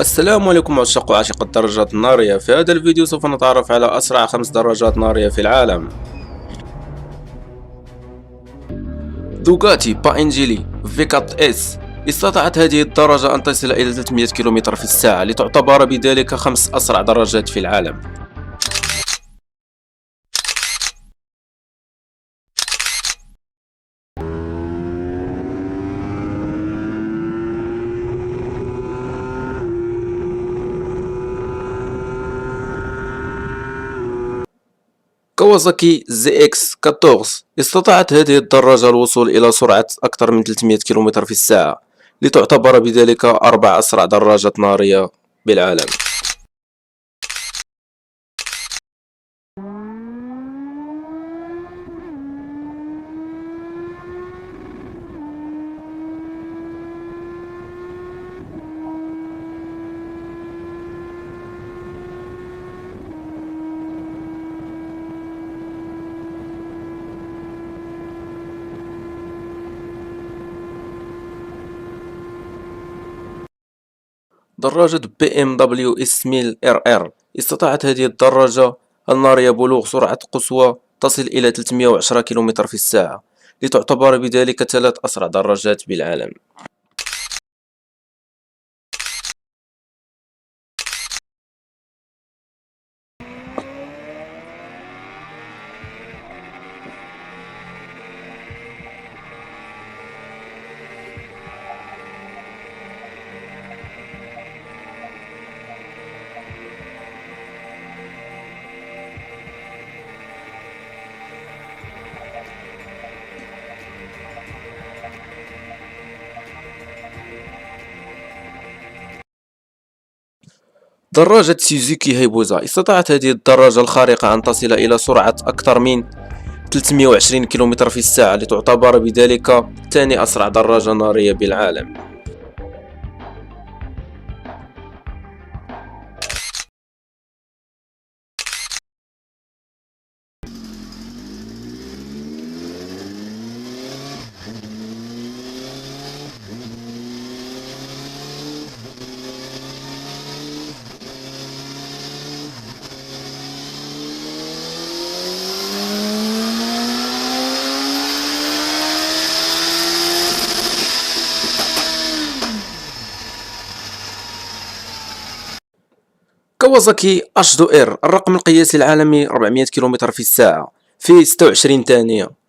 السلام عليكم عشاق وعاشق الدراجات النارية. في هذا الفيديو سوف نتعرف على أسرع 5 دراجات نارية في العالم. دوغاتي باينجيلي فيكات اس. استطاعت هذه الدراجة أن تصل إلى 300 كم في الساعة، لتعتبر بذلك 5 أسرع دراجات في العالم. كawasaki ZX-14. استطاعت هذه الدراجة الوصول إلى سرعة أكثر من 300 كم في الساعة، لتعتبر بذلك 4 أسرع دراجات نارية بالعالم. دراجة BMW S1000 RR. استطاعت هذه الدراجة النارية بلوغ سرعة قصوى تصل إلى 310 كم في الساعة، لتعتبر بذلك 3 أسرع دراجات بالعالم. دراجة سوزوكي هايبوزا. استطاعت هذه الدراجة الخارقة أن تصل إلى سرعة أكثر من 320 كم في الساعة، لتعتبر بذلك ثاني أسرع دراجة نارية بالعالم. كawasaki H2R. الرقم القياسي العالمي 400 كم في الساعة في 26 ثانية.